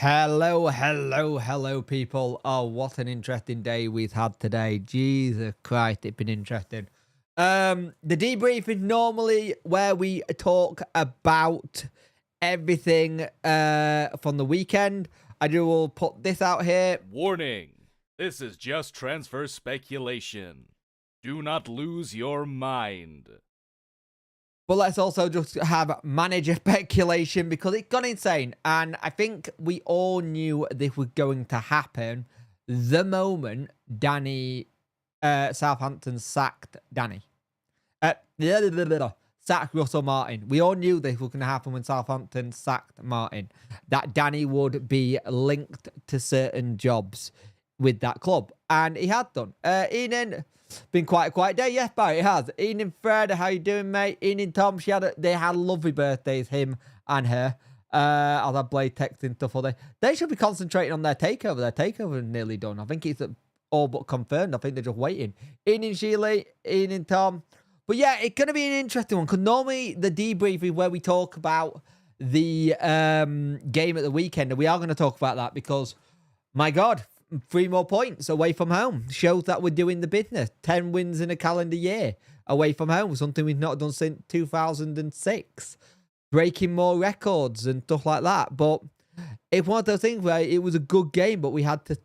Hello, people. Oh, what an interesting day we've had today. Jesus Christ, it's been interesting. The debrief is normally where we talk about everything from the weekend. I will put this out here. Warning! This is just transfer speculation. Do not lose your mind. But let's also just have manager speculation because it got insane. And I think we all knew this was going to happen the moment Southampton sacked sacked Russell Martin. We all knew this was going to happen when Southampton sacked Martin. That Danny would be linked to certain jobs with that club. And he had done. Ian, been quite a quiet day. Yes, Barry, it has. Ian and Fred, how you doing, mate? Ian and Tom, they had lovely birthdays, him and her. I'll have Blade texting stuff all day. They should be concentrating on their takeover. Their takeover is nearly done. I think it's all but confirmed. I think they're just waiting. Ian and Sheila, Ian and Tom. But yeah, it's going to be an interesting one because normally the debrief is where we talk about the game at the weekend. And we are going to talk about that because, my God, 3 more points away from home. Shows that we're doing the business. 10 wins in a calendar year away from home. Something we've not done since 2006. Breaking more records and stuff like that. But it's one of those things where it was a good game, but we had to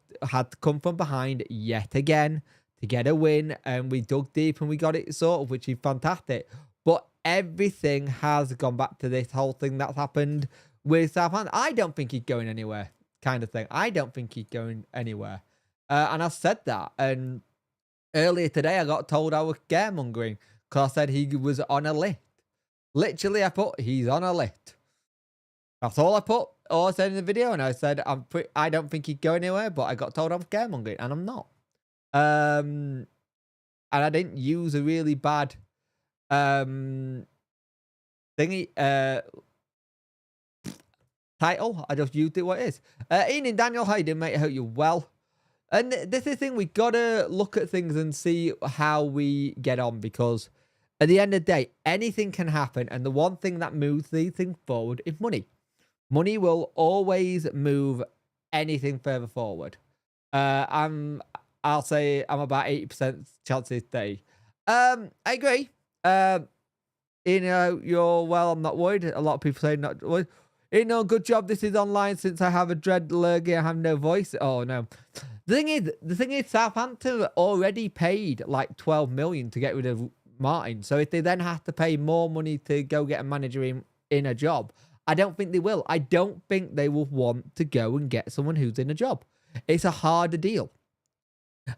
come from behind yet again to get a win. And we dug deep and we got it sorted, which is fantastic. But everything has gone back to this whole thing that's happened with Southampton. I don't think he's going anywhere. Kind of thing. I don't think he's going anywhere. And I said that. And earlier today, I got told I was scaremongering because I said he was on a list. Literally, I put, he's on a list. That's all I put. All I said in the video. And I said, I don't think he'd go anywhere, but I got told I'm scaremongering. And I'm not. And I didn't use a really bad thingy. Title. I just used it what it is. Ian and Daniel, how you doing, mate? I hope you're well. And this is the thing, we gotta look at things and see how we get on because at the end of the day, anything can happen. And the one thing that moves these things forward is money. Money will always move anything further forward. I'll say I'm about 80% chances today. I agree. You're well, I'm not worried. A lot of people say not worried. Good job. This is online since I have a dread allergy. I have no voice. Oh no. The thing is, Southampton already paid like 12 million to get rid of Martin. So if they then have to pay more money to go get a manager in a job, I don't think they will. I don't think they will want to go and get someone who's in a job. It's a harder deal,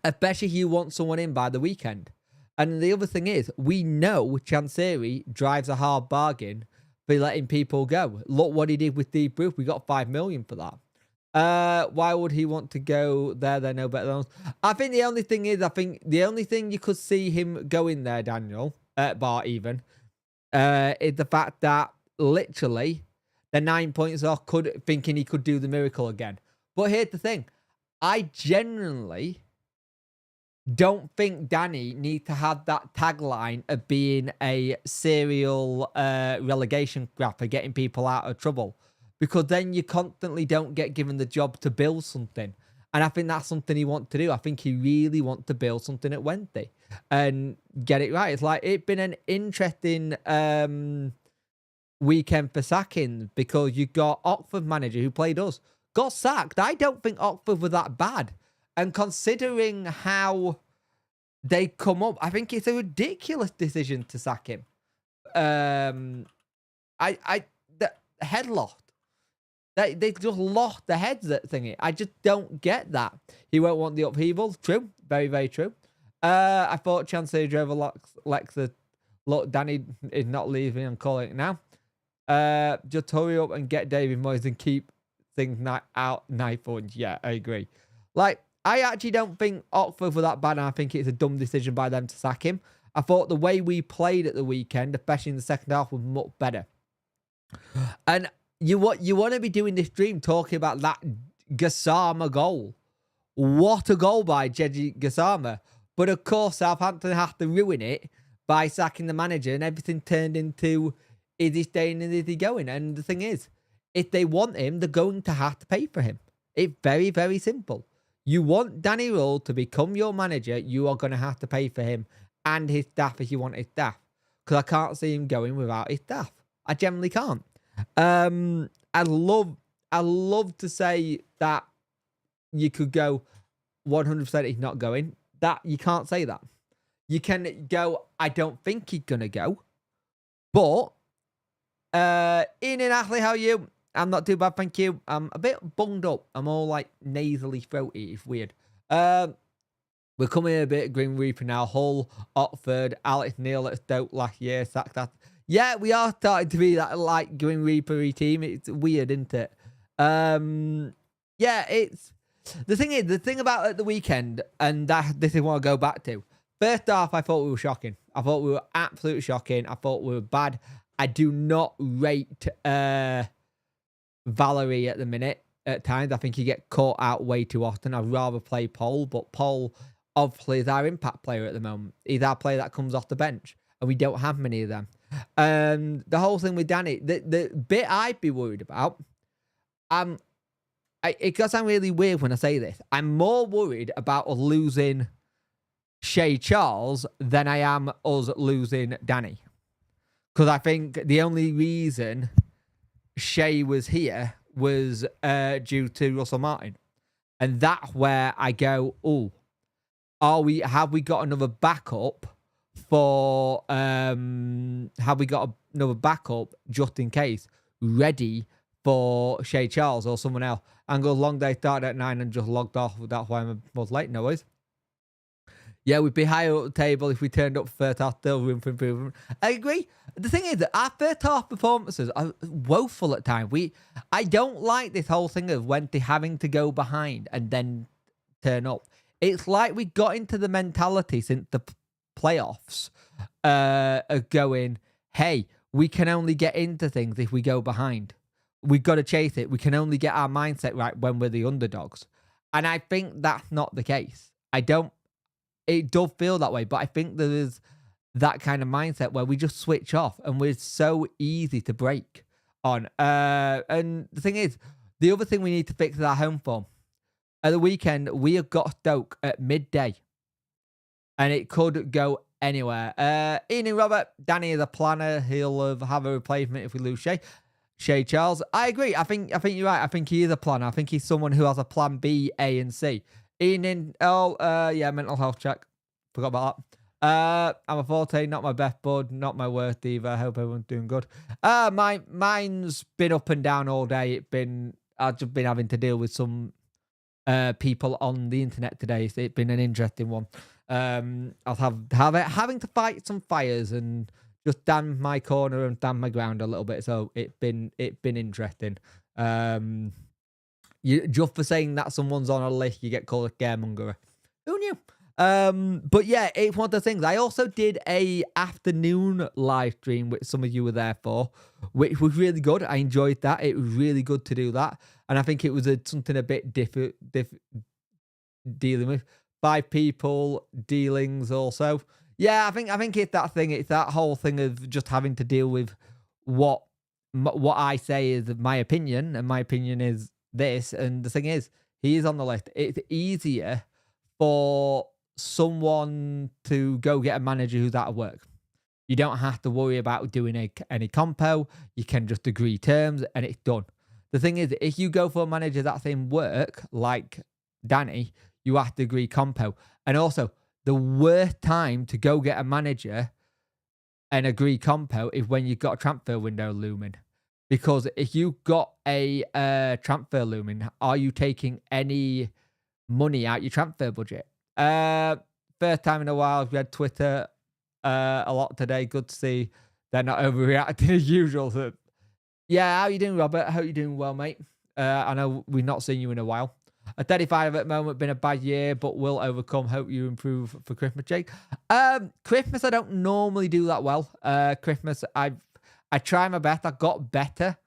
especially if you want someone in by the weekend. And the other thing is, we know Chansiri drives a hard bargain for letting people go. Look what he did with DEBRIEF. We got 5 million for that. Why would he want to go there? They're no better than us. I think the only thing is, the only thing you could see him going there, Daniel, Bart even, is the fact that literally the 9 points off thinking he could do the miracle again. But here's the thing. I genuinely don't think Danny needs to have that tagline of being a serial relegation grapper, getting people out of trouble, because then you constantly don't get given the job to build something. And I think that's something he wants to do. I think he really wants to build something at Wednesday and get it right. It's like, it's been an interesting weekend for sacking because you got Oxford manager who played us, got sacked. I don't think Oxford were that bad. And considering how they come up, I think it's a ridiculous decision to sack him. The head lost. They just lost the heads that thingy. I just don't get that. He won't want the upheaval. True. Very, very true. I thought Chancellor drove a Lexa. Look, Danny is not leaving. I'm calling it now. Just hurry up and get David Moyes and keep things out 9 points. Yeah, I agree. Like, I actually don't think Oxford were that bad, and I think it's a dumb decision by them to sack him. I thought the way we played at the weekend, especially in the second half, was much better. And you want to be doing this dream talking about that Gassama goal. What a goal by Jeji Gassama. But of course, Southampton have to ruin it by sacking the manager, and everything turned into, is he staying and is he going? And the thing is, if they want him, they're going to have to pay for him. It's very, very simple. You want Danny Rule to become your manager, you are going to have to pay for him and his staff if you want his staff. Because I can't see him going without his staff. I generally can't. I love to say that you could go 100% he's not going. That you can't say that. You can go, I don't think he's gonna go. But Ian and Ashley, how are you? I'm not too bad, thank you. I'm a bit bunged up. I'm all like nasally throaty. It's weird. We're coming in a bit of Green Reaper now. Hull, Oxford, Alex Neil at Stoke last year. Sacked that. Yeah, we are starting to be that like Green Reaper-y team. It's weird, isn't it? Yeah, it's the thing about at the weekend, and this is what I go back to. First off, I thought we were shocking. I thought we were absolutely shocking. I thought we were bad. I do not rate Valerie at the minute. At times, I think he get caught out way too often. I'd rather play Paul, but Paul obviously is our impact player at the moment. He's our player that comes off the bench, and we don't have many of them. The whole thing with Danny, the bit I'd be worried about, it does sound really weird when I say this. I'm more worried about us losing Shay Charles than I am us losing Danny. Because I think the only reason Shay was here was due to Russell Martin. And that's where I go, oh, have we got another backup for just in case ready for Shay Charles or someone else? And go long day, started at 9 and just logged off. That's why I was late, no worries. Yeah, we'd be higher up the table if we turned up first half, still room for improvement. I agree. The thing is that our first half performances are woeful at times. I don't like this whole thing of Wenty having to go behind and then turn up. It's like we got into the mentality since the playoffs of going, hey, we can only get into things if we go behind. We've got to chase it. We can only get our mindset right when we're the underdogs. And I think that's not the case. It does feel that way, but I think there is that kind of mindset where we just switch off and we're so easy to break on. And the thing is, the other thing we need to fix is our home form. At the weekend, we have got Stoke at midday. And it could go anywhere. Ian and Robert, Danny is a planner. He'll have a replacement if we lose Shay Charles. I agree. I think you're right. I think he is a planner. I think he's someone who has a plan B, A, and C. Ian in, mental health check. Forgot about that. I'm a 14, not my best bud, not my worst either. I hope everyone's doing good. Mine's been up and down all day. I've just been having to deal with some people on the internet today. So it's been an interesting one. I'll having to fight some fires and just stand my corner and stand my ground a little bit. So it's been interesting. Just for saying that someone's on a list, you get called a scaremonger. Who knew? But yeah, it's one of the things. I also did a afternoon live stream, which some of you were there for, which was really good. I enjoyed that. It was really good to do that. And I think it was something a bit different dealing with. 5 people, dealings also. Yeah, I think it's that thing. It's that whole thing of just having to deal with what I say is my opinion, and my opinion is this. And the thing is, he is on the list. It's easier for someone to go get a manager who's out of work. You don't have to worry about doing any compo. You can just agree terms and it's done. The thing is, if you go for a manager that's in work, like Danny, you have to agree compo. And also, the worst time to go get a manager and agree compo is when you've got a transfer window looming. Because if you've got a transfer looming, are you taking any money out your transfer budget? First time in a while, I've read Twitter a lot today. Good to see they're not overreacting as usual. So, yeah, how you doing, Robert? I hope you're doing well, mate. I know we've not seen you in a while. A 35 at the moment, been a bad year, but will overcome. Hope you improve for Christmas, Jake. Christmas, I don't normally do that well. Christmas, I try my best. I got better.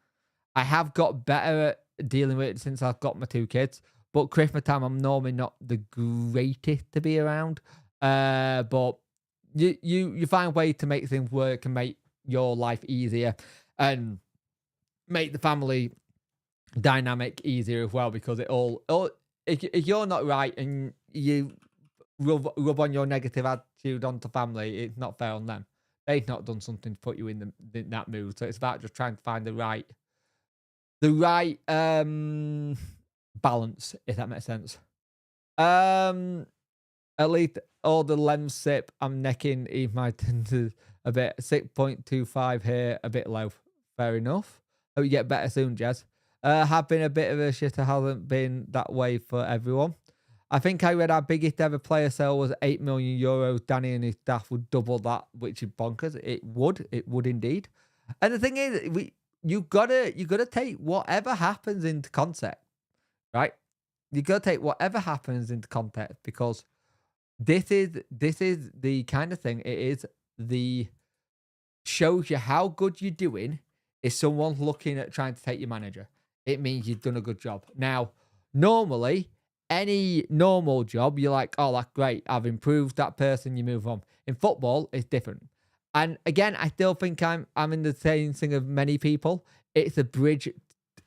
I have got better at dealing with it since I've got my 2 kids. But Christmas time, I'm normally not the greatest to be around. But you find ways to make things work and make your life easier and make the family dynamic easier as well, because it all if you're not right and you rub on your negative attitude onto family, it's not fair on them. They've not done something to put you in that mood. So it's about just trying to find the right balance, if that makes sense. At least all the lens sip I'm necking even my tinted a bit. 6.25 here, a bit low. Fair enough. Hope you get better soon, Jez. Have been a bit of a shitter, hasn't been that way for everyone. I think I read our biggest ever player sale was €8 million. Danny and his staff would double that, which is bonkers. It would indeed. And the thing is, you gotta take whatever happens into context, right? You gotta take whatever happens into context, because this is the kind of thing. It is the shows you how good you're doing. If someone's looking at trying to take your manager, it means you've done a good job. Now, normally, any normal job, you're like, oh, that's great, I've improved that person, you move on. In football, it's different. And again, I still think I'm in the same thing of many people. It's a bridge.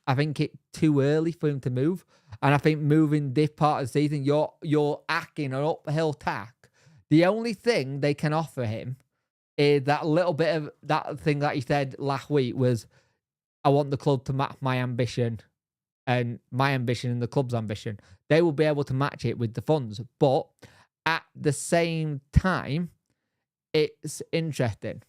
I think it's too early for him to move. And I think moving this part of the season, you're acting an uphill tack. The only thing they can offer him is that little bit of that thing that he said last week was, I want the club to match my ambition, and my ambition and the club's ambition. They will be able to match it with the funds. But at the same time, it's interesting.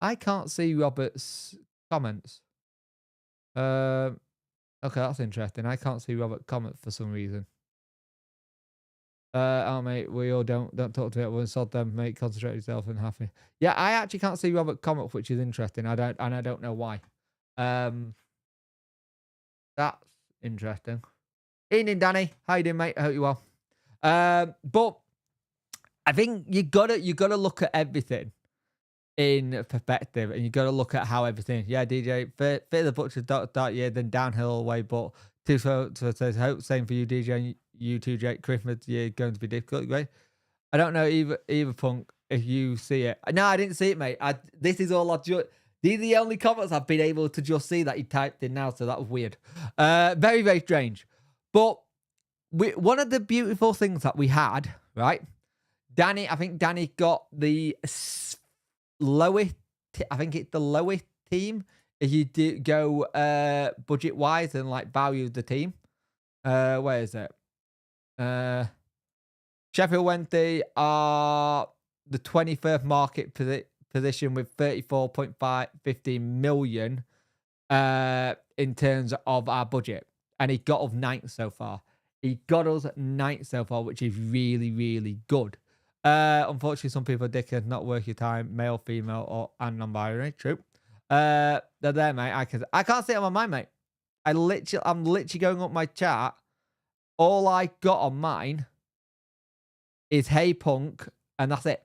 I can't see Robert's comments. Okay, that's interesting. I can't see Robert's comment for some reason. Oh mate, we all don't talk to everyone. Sod them, mate. Concentrate yourself and happy. Yeah, I actually can't see Robert comment, which is interesting. I don't know why. That's interesting. Evening, Danny. How you doing, mate? I hope you're well. But I think you gotta look at everything in perspective, and you gotta look at how everything. Yeah, DJ, fit the butcher start year, then downhill away, but two says hope same for you, DJ, and you too, Jake. Christmas year going to be difficult, right? I don't know either Punk if you see it. No, I didn't see it, mate. This is all these are the only comments I've been able to just see that he typed in now, so that was weird. Very, very strange. But one of the beautiful things that we had, right? I think Danny got the lowest, I think it's the lowest team if you do go budget wise and like value the team. Where is it? Sheffield Wednesday are the 21st market position with 34.50 million in terms of our budget, and he got us 9th so far. He got us 9th so far, which is really, really good. Unfortunately, some people are dickheads, not worth your time, male, female, and non-binary. True. They're there, mate. I can't see it on my mind, mate. I'm literally going up my chart. All I got on mine is Hey Punk, and that's it.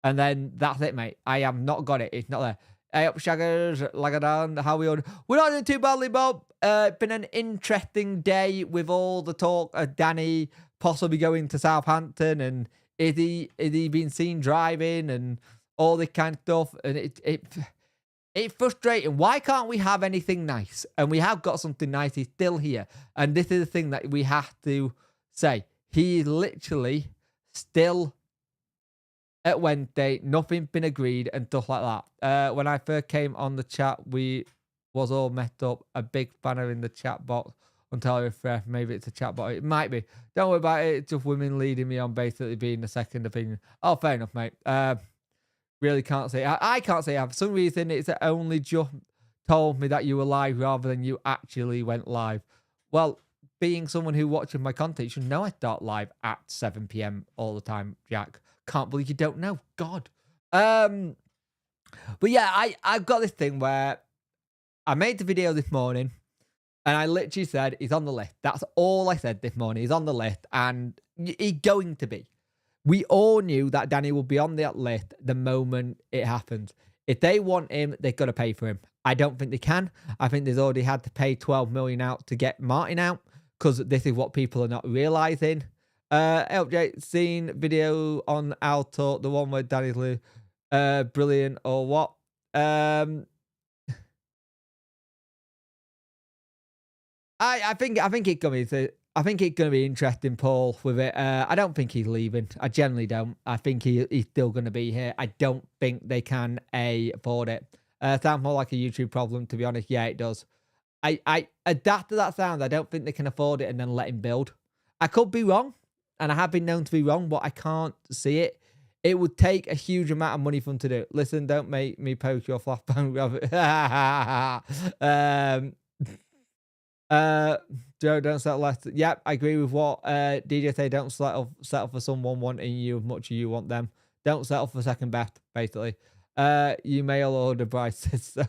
And then that's it, mate. I have not got it. It's not there. Hey up, Shaggers, Lagadan, how we on? We're not doing too badly, Bob. Been an interesting day with all the talk of Danny possibly going to Southampton, and is he been seen driving and all this kind of stuff, and it's frustrating. Why can't we have anything nice? And we have got something nice. He's still here, and this is the thing that we have to say. He is literally still at Wednesday. Nothing's been agreed and stuff like that. When I first came on the chat, we was all messed up. A big banner in the chat box until I refresh. Maybe it's a chat box. It might be. Don't worry about it. It's just women leading me on basically being the second opinion. Oh, fair enough, mate. Really can't say. I can't say. For some reason, it's only just told me that you were live rather than you actually went live. Well, being someone who watches my content, you should know I start live at 7 p.m. all the time, Jack. Can't believe you don't know. God. But yeah, I've got this thing where I made the video this morning and I literally said he's on the list. That's all I said this morning. He's on the list and he's going to be. We all knew that Danny would be on that list the moment it happens. If they want him, they've got to pay for him. I don't think they can. I think they've already had to pay 12 million out to get Martin out, because this is what people are not realising. LJ, seen video on Alto, the one where Danny's brilliant or what? I think it's gonna be interesting, Paul, with it. I don't think he's leaving. I generally don't. I think he's still gonna be here. I don't think they can afford it. Sounds more like a YouTube problem, to be honest. Yeah, it does. I adapt to that sound. I don't think they can afford it and then let him build. I could be wrong, and I have been known to be wrong, but I can't see it. It would take a huge amount of money for them to do it. Listen, don't make me poke your flashbang, Robert. Joe, don't settle less. Yep, I agree with what DJ say. Don't settle for someone wanting you as much as you want them. Don't settle for second best, basically. You mail order Bryce says so.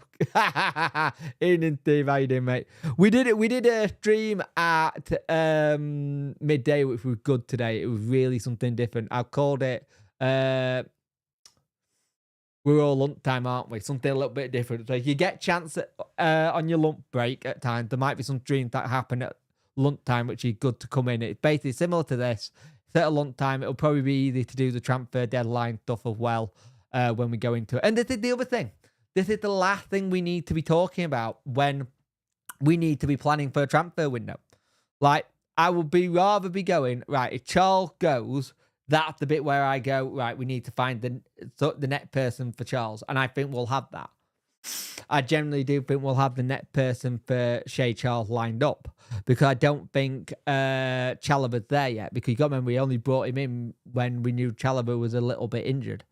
Ian and Steve, how you doing, mate? We did a stream at midday, which was good today. It was really something different. I called it we're all lunchtime, aren't we? Something a little bit different. So if you get chance on your lunch break at times, there might be some streams that happen at lunchtime, which is good to come in. It's basically similar to this. It's at lunchtime. It'll probably be easy to do the transfer deadline stuff as well when we go into it. And this is the other thing. This is the last thing we need to be talking about when we need to be planning for a transfer window. Like, I would rather be going, right, if Charles goes, that's the bit where I go, right, we need to find the net person for Charles. And I think we'll have that. I generally do think we'll have the net person for Shea Charles lined up. Because I don't think Chalobah's there yet. Because you got to remember, we only brought him in when we knew Chalobah was a little bit injured.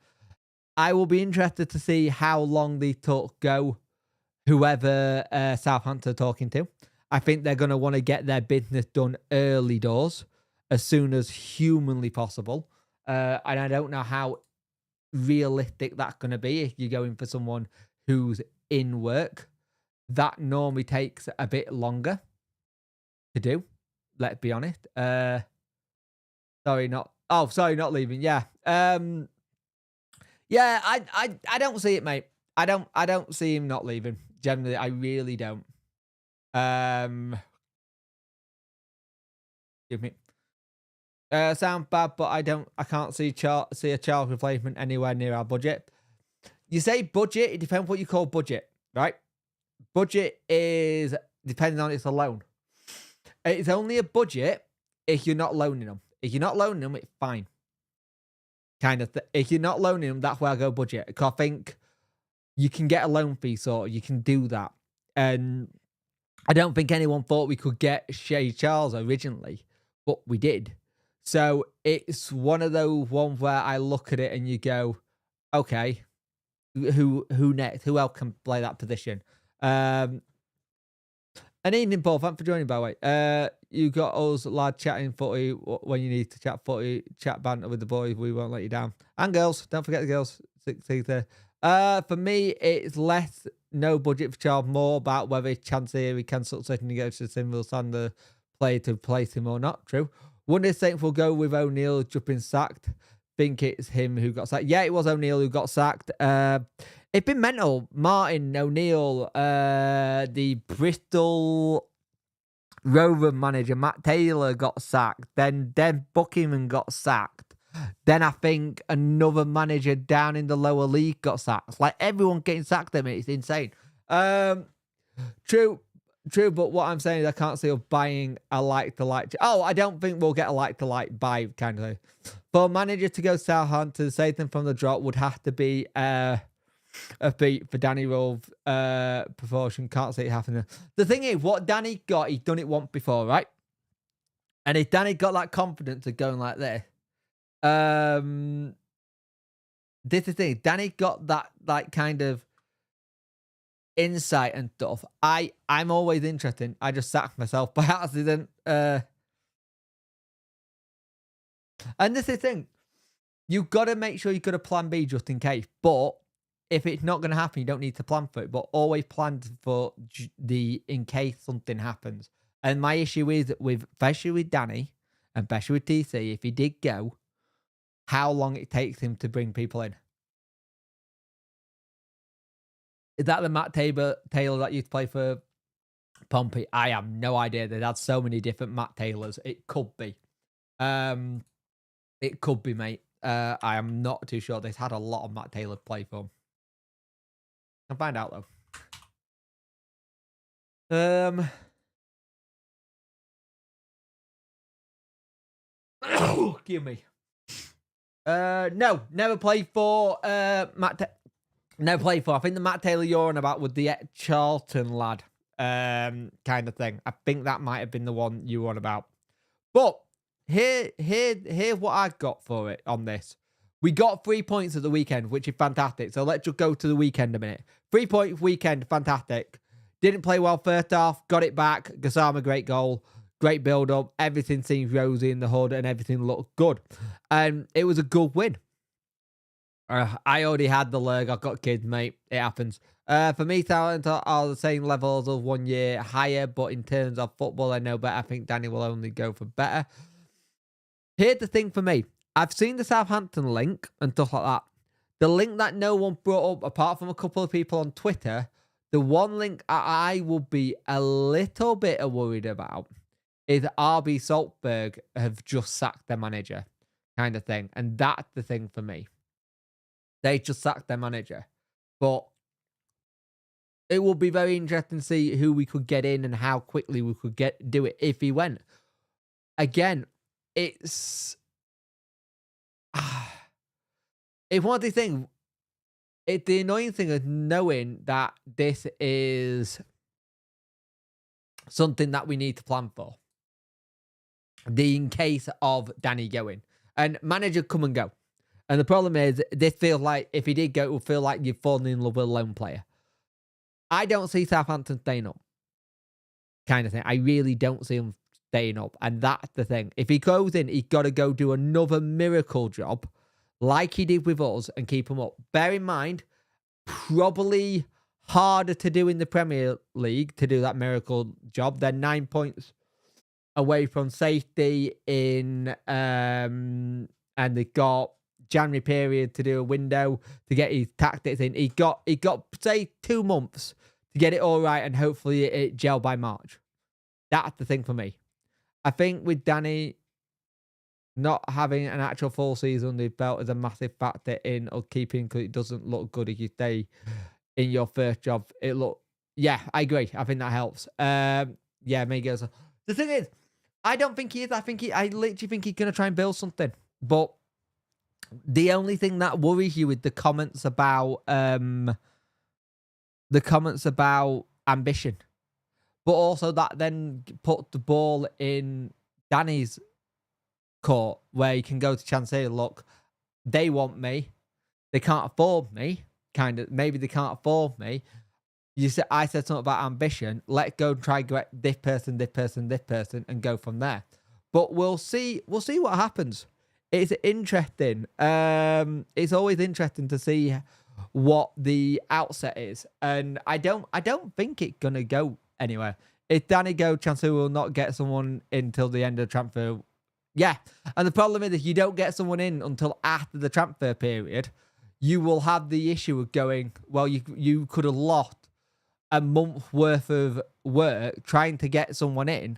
I will be interested to see how long these talks go, whoever Southampton are talking to. I think they're going to want to get their business done early doors, as soon as humanly possible. And I don't know how realistic that's going to be if you're going for someone who's in work. That normally takes a bit longer to do, let's be honest. Sorry, not leaving. Yeah. Yeah, I don't see it, mate. I don't see him not leaving. Generally, I really don't. Give me. Sound bad, but I can't see a Charles replacement anywhere near our budget. You say budget, it depends what you call budget, right? Budget is depending on it's a loan. It's only a budget if you're not loaning them. If you're not loaning them, it's fine. Kind of. If you're not loaning them, that's where I go budget. Because I think you can get a loan fee, so you can do that. And I don't think anyone thought we could get Shea Charles originally, but we did. So it's one of those ones where I look at it and you go, okay, who next? Who else can play that position? An evening, Paul. Thanks for joining, by the way. You got us lad chatting footy when you need to chat footy, chat banter with the boys. We won't let you down. And girls, don't forget the girls. 16th. For me, it's less no budget for Charles, more about whether chance here we can succeed and go to Simville Sander play to replace him or not. True. Wonder if Saints will go with O'Neill jumping sacked. Think it's him who got sacked. Yeah, it was O'Neill who got sacked. It's been mental. Martin O'Neill, the Bristol Rover manager, Matt Taylor, got sacked. Then Buckingham got sacked. Then I think another manager down in the lower league got sacked. It's like everyone getting sacked. It's insane. True, but what I'm saying is I can't see us buying a like-to-like. Oh, I don't think we'll get a like-to-like buy kind of thing. For a manager to go Southampton, save them from the drop would have to be a beat for Danny Rolfe proportion. Can't see it happening. The thing is, what Danny got, he's done it once before, right? And if Danny got that confidence of going like this, this is the thing. Danny got that like kind of insight and stuff. I'm always interested. I just sacked myself by accident. And this is the thing. You've got to make sure you've got a plan B just in case. But if it's not going to happen, you don't need to plan for it. But always plan for in case something happens. And my issue is especially with Danny and especially with TC, if he did go, how long it takes him to bring people in. Is that the Matt Taylor that used to play for Pompey? I have no idea. They've had so many different Matt Taylors. It could be. It could be, mate. I am not too sure. They've had a lot of Matt Taylor play for them. I'll find out though. Give me. No, never played for never played for. I think the Matt Taylor you're on about with the Charlton lad, kind of thing. I think that might have been the one you were on about. But here's what I got for it on this. We got 3 points at the weekend, which is fantastic. So let's just go to the weekend a minute. 3 point weekend, fantastic. Didn't play well first half, got it back. Gassama, great goal. Great build-up. Everything seems rosy in the hood and everything looked good. And it was a good win. I already had the leg. I've got kids, mate. It happens. For me, talent are the same levels of 1 year higher, but in terms of football, I know better. I think Danny will only go for better. Here's the thing for me. I've seen the Southampton link and stuff like that. The link that no one brought up, apart from a couple of people on Twitter, the one link I will be a little bit worried about is RB Salzburg have just sacked their manager, kind of thing. And that's the thing for me. They just sacked their manager. But it will be very interesting to see who we could get in and how quickly we could do it if he went. Again, it's one of the things. It's the annoying thing of knowing that this is something that we need to plan for. In case of Danny going. And manager come and go. And the problem is, this feels like, if he did go, it would feel like you've fallen in love with a lone player. I don't see Southampton staying up. Kind of thing. I really don't see him staying up. And that's the thing. If he goes in, he's got to go do another miracle job like he did with us and keep him up. Bear in mind, probably harder to do in the Premier League to do that miracle job. They're 9 points away from safety and they got January period to do a window to get his tactics in. He got say 2 months to get it all right and hopefully it gel by March. That's the thing for me. I think with Danny not having an actual full season under his belt is a massive factor in keeping, because it doesn't look good if you stay in your first job. Yeah, I agree. I think that helps. Yeah, maybe goes. The thing is, I don't think he is. I literally think he's going to try and build something. But the only thing that worries you with the comments about ambition, but also that then put the ball in Danny's court where he can go to chance here. Look, they want me. They can't afford me. Kind of. Maybe they can't afford me. I said something about ambition. Let's go and try get this person, and go from there. But we'll see. We'll see what happens. It's interesting. It's always interesting to see what the outset is, and I don't think it's gonna go anywhere. If Danny go, Chancellor will not get someone until the end of the transfer. Yeah, and the problem is if you don't get someone in until after the transfer period, you will have the issue of going, well, you could have lost a month worth of work trying to get someone in,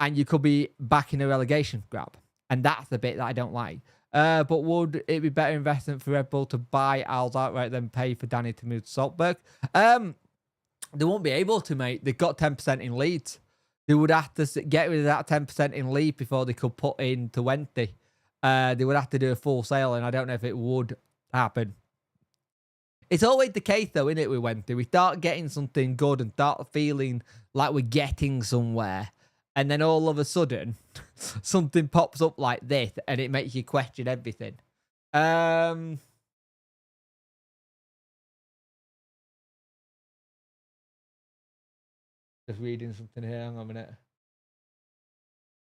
and you could be back in a relegation grab. And that's the bit that I don't like. But would it be better investment for Red Bull to buy Al's outright than pay for Danny to move to Salzburg? They won't be able to, mate. They've got 10% in Leeds. They would have to get rid of that 10% in Leeds before they could put in 20. They would have to do a full sale, and I don't know if it would happen. It's always the case, though, isn't it, with Wednesday? We start getting something good and start feeling like we're getting somewhere. And then all of a sudden, something pops up like this, and it makes you question everything. Just reading something here. Hang on a minute.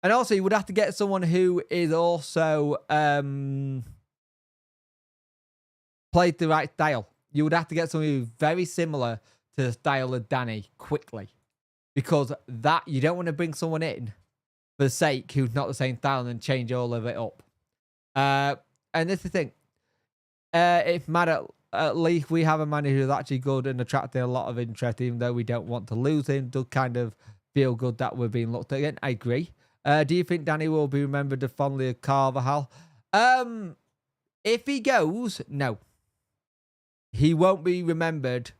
And also, you would have to get someone who is also played the right style. You would have to get someone who's very similar to the style of Danny quickly. Because that, you don't want to bring someone in for the sake who's not the same style and then change all of it up. And this is the thing. If at least we have a manager who's actually good and attracting a lot of interest, even though we don't want to lose him, does kind of feel good that we're being looked at again. I agree. Do you think Danny will be remembered as fondly as Carvajal? If he goes, no. He won't be remembered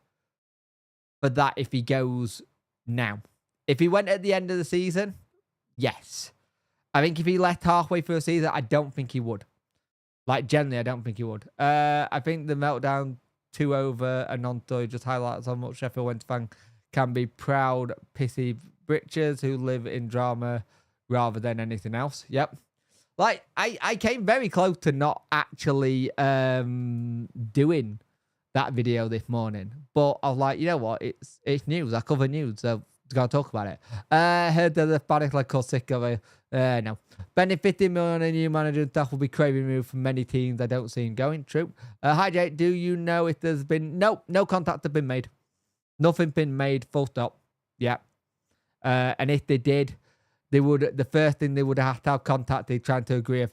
for that if he goes now. If he went at the end of the season, yes. I think if he left halfway through the season, I don't think he would. Like, generally, I don't think he would. I think the meltdown 2 over a non-toy just highlights how much Sheffield Wednesday fan can be proud, pissy britches who live in drama rather than anything else. Yep. Like, I came very close to not actually doing that video this morning. But I was like, you know what? It's news. I cover news, so gotta talk about it. Heard that the panic like called sick of it. No. Spending 50 million on a new manager and staff will be craving move from many teams. I don't see him going. True. Hi Jake, do you know if there's been no contact have been made? Nothing been made. Full stop. Yeah. And if they did, they would. The first thing they would have to have contacted trying to agree a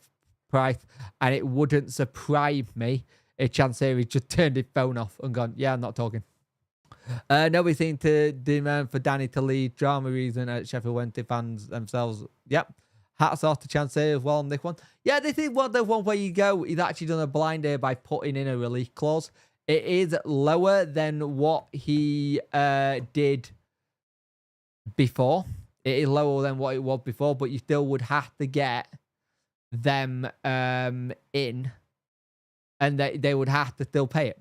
price, and it wouldn't surprise me if Chansiri just turned his phone off and gone, yeah, I'm not talking. Nobody seemed to demand for Danny to leave. Drama reason at Sheffield Wednesday fans themselves. Yep. Hats off to Chansiri as well on this one. Yeah, this is one where you go. He's actually done a blind here by putting in a release clause. It is lower than what he did before. It is lower than what it was before, but you still would have to get them in, and they would have to still pay it.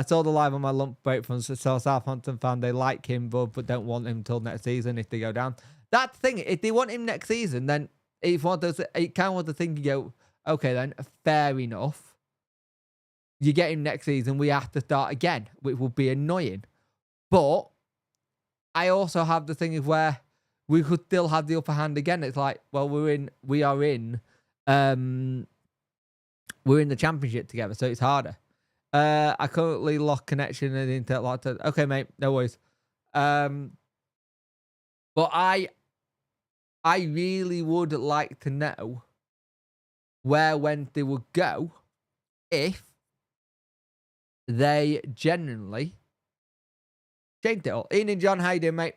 Saw the live on my lump break from Southampton fan. They like him, but don't want him until next season if they go down. That's the thing. If they want him next season, then it kind of was the thing. You go, okay, then fair enough. You get him next season, we have to start again, which would be annoying. But I also have the thing of where we could still have the upper hand again. It's like, well, we are in the championship together, so it's harder. I currently lost connection and the internet locked. Okay, mate, no worries. But I really would like to know where Wednesday would go if they genuinely changed it all. Ian and John, how you doing, mate?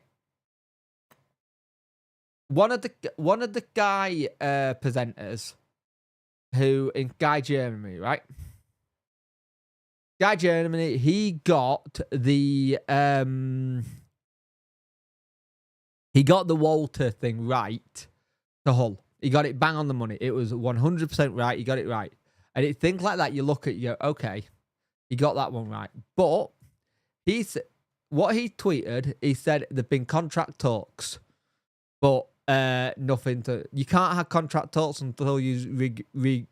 One of the guy presenters who in Guy Germany, right? Guy Germany, he got the Walter thing right to Hull. He got it bang on the money. It was 100% right. He got it right. And it things like that, you look at, you go, okay, he got that one right. But what he tweeted, he said there've been contract talks, but nothing to. You can't have contract talks until you reach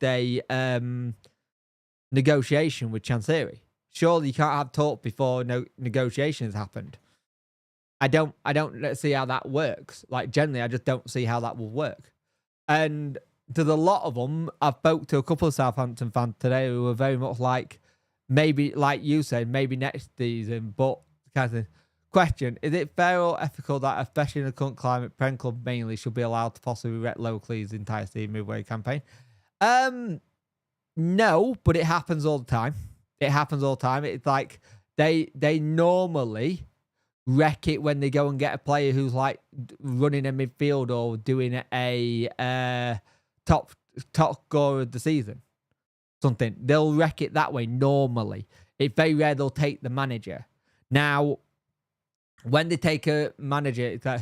a negotiation with Chansiri. Surely you can't have talk before no negotiations happened. I don't see how that works. Like, generally, I just don't see how that will work. And there's a lot of them. I've spoke to a couple of Southampton fans today who were very much like, maybe, like you said, maybe next season, but kind of question, is it fair or ethical that, especially in the current climate, Prem Club mainly should be allowed to possibly rent locally the entire season midway campaign? No, but it happens all the time. It happens all the time. It's like they normally wreck it when they go and get a player who's like running a midfield or doing a top scorer of the season. Something. They'll wreck it that way normally. It's very rare they'll take the manager. Now, when they take a manager, it's like,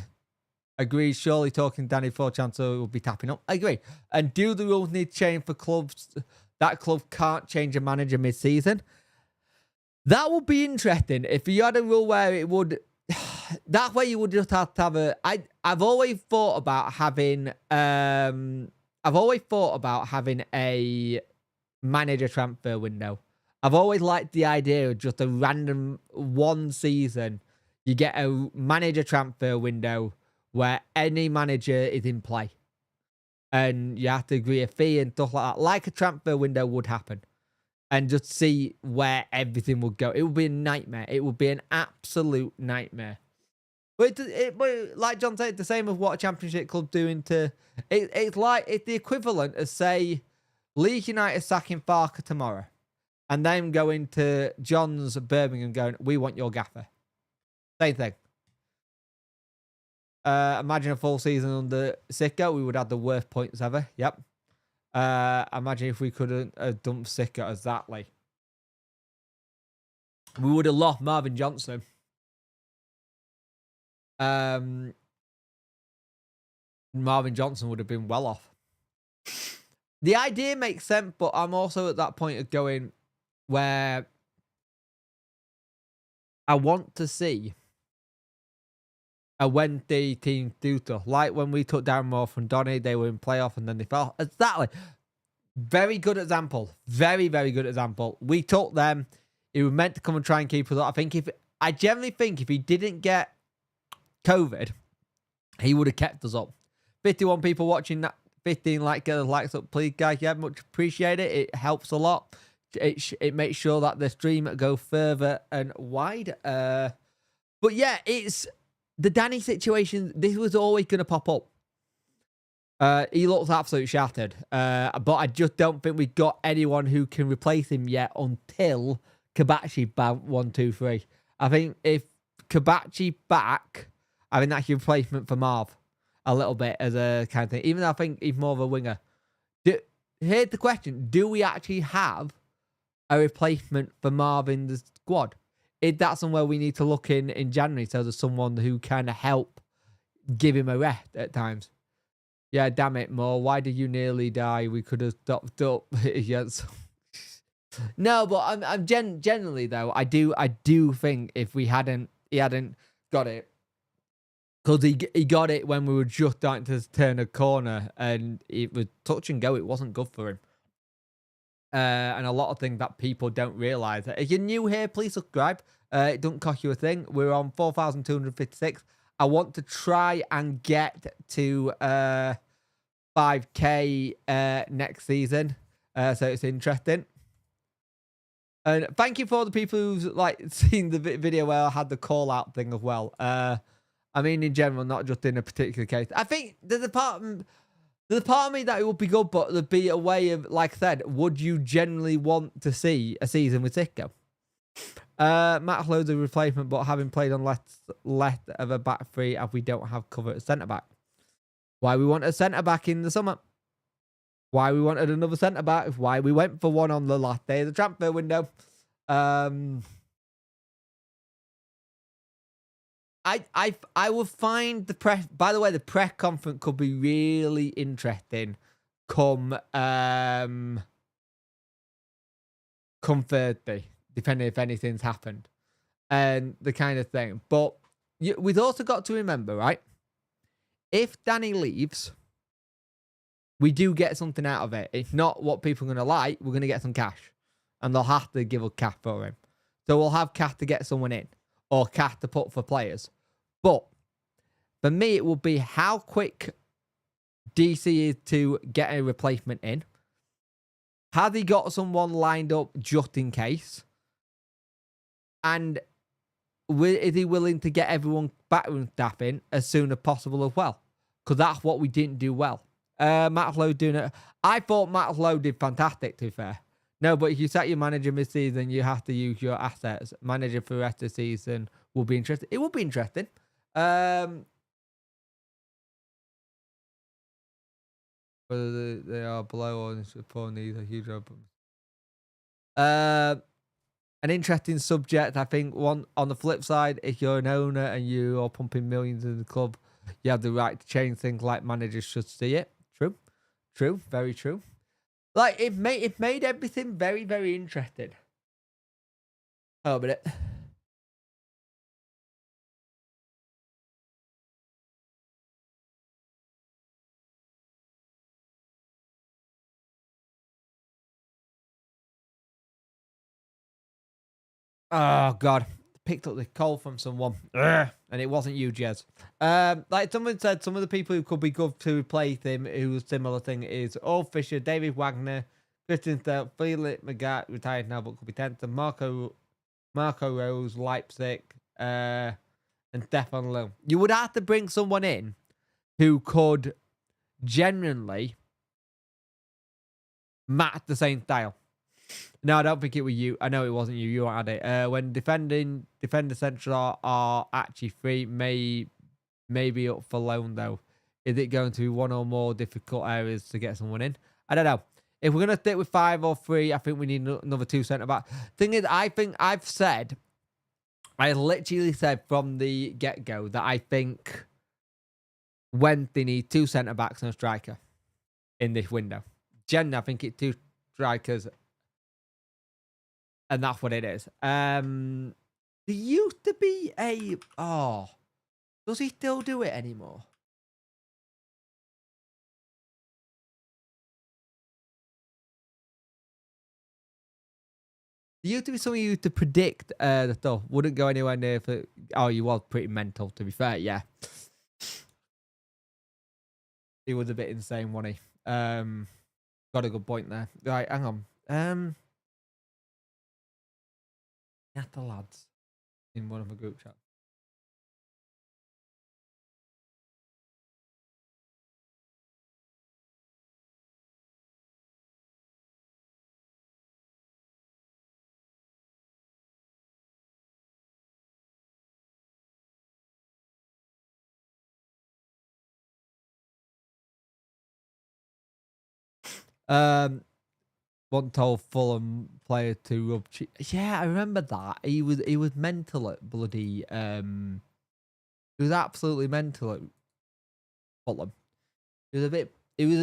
agree, surely talking Danny for Chancellor will be tapping up. I agree. And do the rules need to change for clubs? That club can't change a manager mid-season. That would be interesting if you had a rule where it would. That way, you would just have to have a. I've always thought about having. I've always thought about having a manager transfer window. I've always liked the idea of just a random one season. You get a manager transfer window where any manager is in play. And you have to agree a fee and stuff like that. Like a transfer window would happen. And just see where everything would go. It would be a nightmare. It would be an absolute nightmare. But like John said, the same as what a championship club doing to... It's the equivalent of, say, Leeds United sacking Farker tomorrow. And then going to John's Birmingham going, we want your gaffer. Same thing. Imagine a full season under Sicko. We would have the worst points ever. Yep. Imagine if we couldn't dump Sicko exactly. we would have lost Marvin Johnson. Marvin Johnson would have been well off. The idea makes sense, but I'm also at that point of going where I want to see a Wednesday team do stuff. Like when we took down more from Donny, they were in playoff and then they fell. Exactly. Very good example. Very, very good example. We took them. He was meant to come and try and keep us up. I generally think if he didn't get COVID, he would have kept us up. 51 people watching that. 15 get the likes up, please, guys. Yeah, much appreciate it. It helps a lot. It makes sure that the stream go further and wide. But yeah, it's the Danny situation. This was always going to pop up. He looks absolutely shattered. But I just don't think we've got anyone who can replace him yet until Kabachi 1, 2, 3. I think if Kabachi back, I think that's your replacement for Marv. A little bit as a kind of thing. Even though I think he's more of a winger. Here's the question. Do we actually have a replacement for Marv in the squad? Is that somewhere we need to look in January so there's someone who kind of help give him a rest at times? Yeah, damn it, Mo. Why did you nearly die? We could have stopped up. Yes. No, but I'm generally though, I do think if he hadn't got it. Because he got it when we were just starting to turn a corner and it was touch and go. It wasn't good for him. And a lot of things that people don't realise. If you're new here, please subscribe. It doesn't cost you a thing. We're on 4,256. I want to try and get to 5K next season. So it's interesting. And thank you for the people who've seen the video where I had the call out thing as well. I mean, in general, not just in a particular case. I think there's a part of me that it would be good, but there'd be a way of, like I said, would you generally want to see a season with Sicko? Matt Lowe's a replacement, but having played on left of a back three, if we don't have cover at centre back. Why we want a centre back in the summer? Why we wanted another centre back? Why we went for one on the last day of the transfer window? I will find the press. By the way, the press conference could be really interesting. Come Thursday, depending if anything's happened, and the kind of thing. But we've also got to remember, right? If Danny leaves, we do get something out of it. It's not what people are gonna like. We're gonna get some cash, and they'll have to give us cash for him. So we'll have cash to get someone in, or cash to put for players. But for me, it will be how quick DC is to get a replacement in. Has he got someone lined up just in case? And is he willing to get everyone backroom staff in as soon as possible as well? Because that's what we didn't do well. Matt Lowe doing it. I thought Matt Lowe did fantastic, to be fair. No, but if you set your manager mid-season, you have to use your assets. Manager for the rest of the season will be interesting. It will be interesting. Whether they are below or before these are huge problems. An interesting subject, I think. One on the flip side, if you're an owner and you are pumping millions in the club, you have the right to change things like managers should see it. True, very true. Like it made everything very, very interesting. Oh, a minute. Oh God, picked up the call from someone, and it wasn't you, Jez. Like someone said, some of the people who could be good to replace him, who's similar thing is Ulf Fisher, David Wagner, Christian Stel, Felix Magath, retired now but could be 10th, and Marco Rose, Leipzig, and Stefan Lowe. You would have to bring someone in who could genuinely match the same style. No, I don't think it was you. I know it wasn't you. You had it. When defender central are actually free, maybe up for loan though. Is it going to be one or more difficult areas to get someone in? I don't know. If we're going to stick with 5 or 3, I think we need another 2 centre-back. Thing is, I think I literally said from the get-go that I think when they need 2 centre-backs and a striker in this window. Generally, I think it's 2 strikers, and that's what it is. There used to be a... Oh, does he still do it anymore? There used to be something you used to predict the stuff. Wouldn't go anywhere near for... Oh, you was pretty mental, to be fair, yeah. He was a bit insane, wasn't he? Got a good point there. Right, hang on. At the lads in one of the group chats. One told Fulham player to rub cheek. Yeah, I remember that. He was mental at bloody he was absolutely mental at Fulham. He was a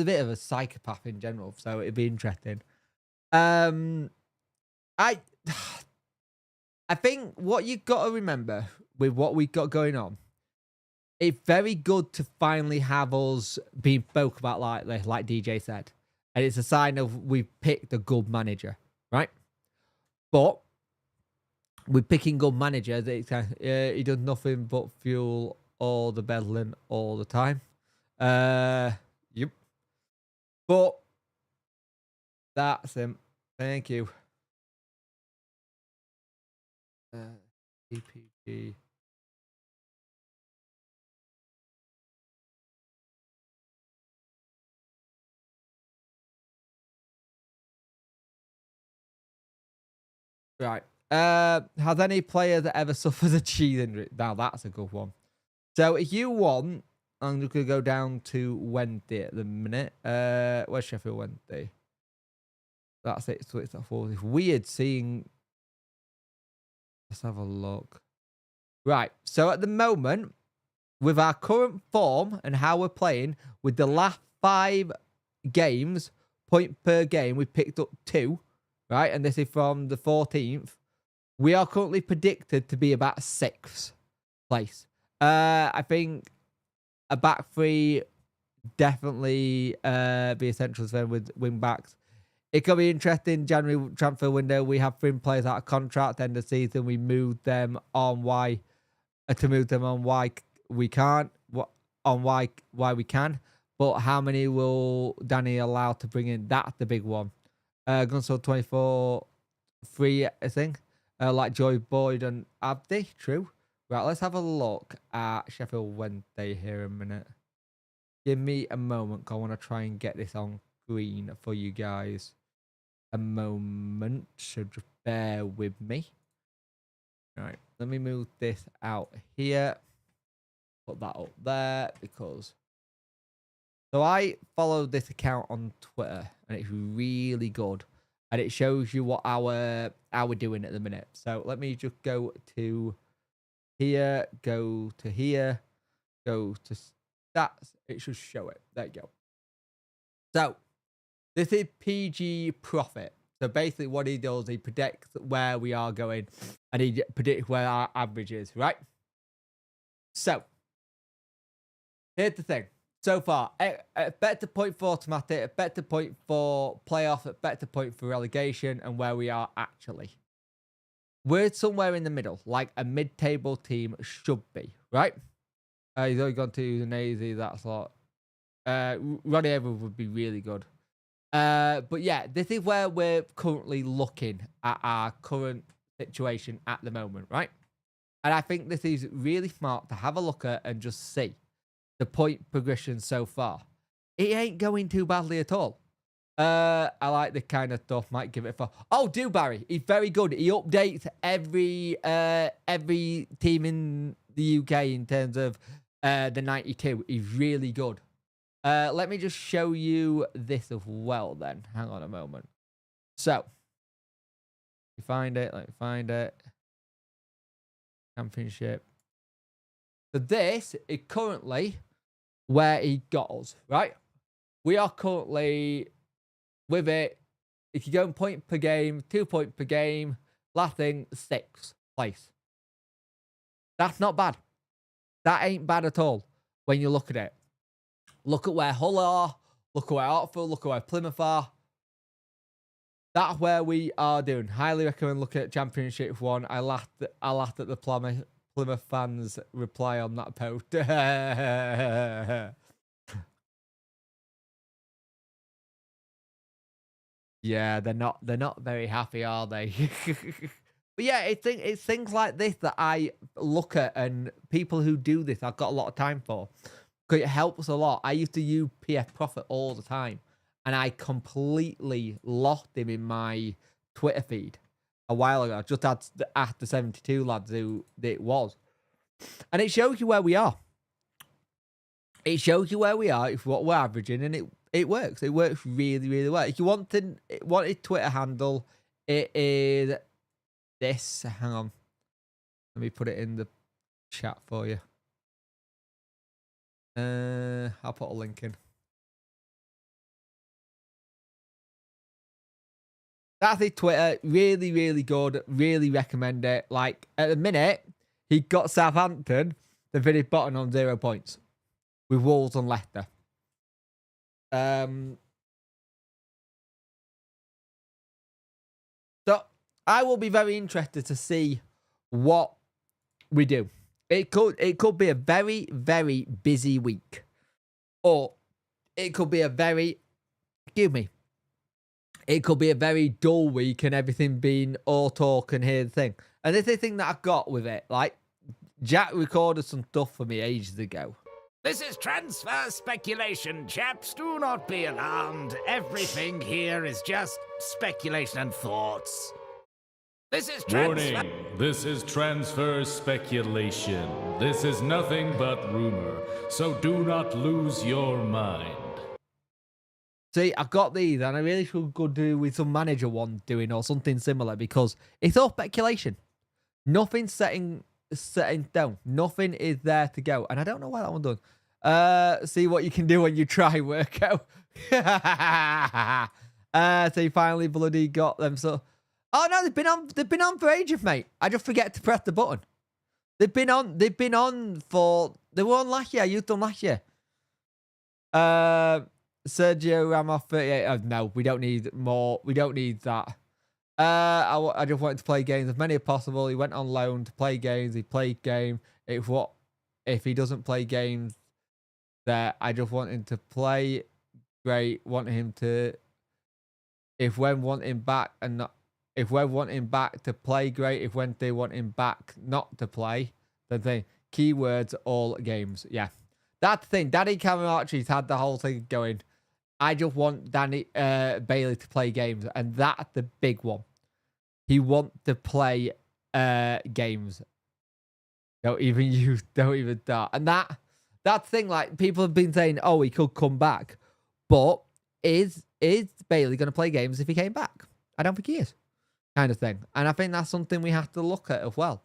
bit of a psychopath in general, so it'd be interesting. I think what you've got to remember with what we've got going on, it's very good to finally have us being spoke about like DJ said. And it's a sign of we've picked a good manager, right? But with picking good managers, he does nothing but fuel all the beddling all the time. Yep. But that's him. Thank you. EPG. Right. Has any player that ever suffered a cheese injury? Now that's a good one. So if you want, I'm just gonna go down to Wednesday at the minute. Where's Sheffield Wednesday? That's it. So it's weird seeing. Let's have a look. Right. So at the moment, with our current form and how we're playing, with the last 5 games, point per game, we picked up 2. Right, and this is from the 14th. We are currently predicted to be about 6th place. I think a back 3 definitely be essential with wing backs. It could be interesting. January transfer window, we have 3 players out of contract. End of season, we moved them on why we can't. Why we can. But how many will Danny allow to bring in? That's the big one. Gunso 24 free, I think. Like Joy Boyd and Abdi. True. Right, let's have a look at Sheffield Wednesday here a minute. Give me a moment, 'cause I want to try and get this on screen for you guys. A moment. So just bear with me. All right, let me move this out here. Put that up there because... So I followed this account on Twitter, and it's really good, and it shows you what we're doing at the minute. So let me just go to here, go to here, go to stats. It should show it. There you go. So this is PG Profit. So basically, what he does, he predicts where we are going, and he predicts where our average is. Right. So here's the thing. So far, better point for automatic, better point for playoff, better point for relegation, and where we are actually. We're somewhere in the middle, like a mid-table team should be, right? He's only gone to the Nazy, that's a lot. Ronnie Evans would be really good. But yeah, this is where we're currently looking at our current situation at the moment, right? And I think this is really smart to have a look at and just see the point progression so far. It ain't going too badly at all. I like the kind of stuff. Might give it a 4. Oh, Barry. He's very good. He updates every team in the UK in terms of the 92. He's really good. Let me just show you this as well then. Hang on a moment. So, you find it, let me find it. Championship. So this is currently where he got us, right? We are currently with it. If you go point per game, 2 points per game, last thing, 6th place. That's not bad. That ain't bad at all when you look at it. Look at where Hull are. Look at where Hartfield. Look at where Plymouth are. That's where we are doing. Highly recommend looking at Championship 1. I laughed at the Plymouth fans' reply on that post. Yeah, they're not very happy, are they? But yeah, it's things like this that I look at, and people who do this, I've got a lot of time for. Because it helps a lot. I used to use PF Profit all the time, and I completely lost him in my Twitter feed a while ago. Just after 72 lads who it was. And it shows you where we are. It shows you where we are, if what we're averaging, and it works. It works really, really well. If you want a Twitter handle, it is this. Hang on. Let me put it in the chat for you. I'll put a link in. That's his Twitter. Really, really good. Really recommend it. Like, at the minute, he got Southampton, the finished bottom on 0 points. With Wolves and Leicester. So, I will be very interested to see what we do. It could be a very, very busy week. Or it could be a very, it could be a very dull week and everything being all talk and hear the thing. And this is the thing that I got with it. Like, Jack recorded some stuff for me ages ago. This is transfer speculation, chaps. Do not be alarmed. Everything here is just speculation and thoughts. This is Warning, this is transfer speculation. This is nothing but rumor, so do not lose your mind. See, I got these, and I really should go do with some manager one doing or something similar, because it's all speculation. Nothing's setting stone. Nothing is there to go. And I don't know why that one done. See what you can do when you try workout. So you finally bloody got them. So, oh no, they've been on for ages, mate. I just forget to press the button. They've been on for, they were on last year. I used them last year. Sergio Ramos 38. Oh, no, we don't need more. We don't need that. I just wanted to play games as many as possible. He went on loan to play games. He played game. If he doesn't play games there, I just want him to play great. Want him to, if when want him back and not, if when want him back to play great, if when they want him back not to play, then they keywords all games. Yeah, that's the thing. Danny Camacha's had the whole thing going. I just want Danny Bailey to play games, and that's the big one. He wants to play games. Don't even start. And that thing, like, people have been saying, oh, he could come back, but is Bailey going to play games if he came back? I don't think he is, kind of thing. And I think that's something we have to look at as well.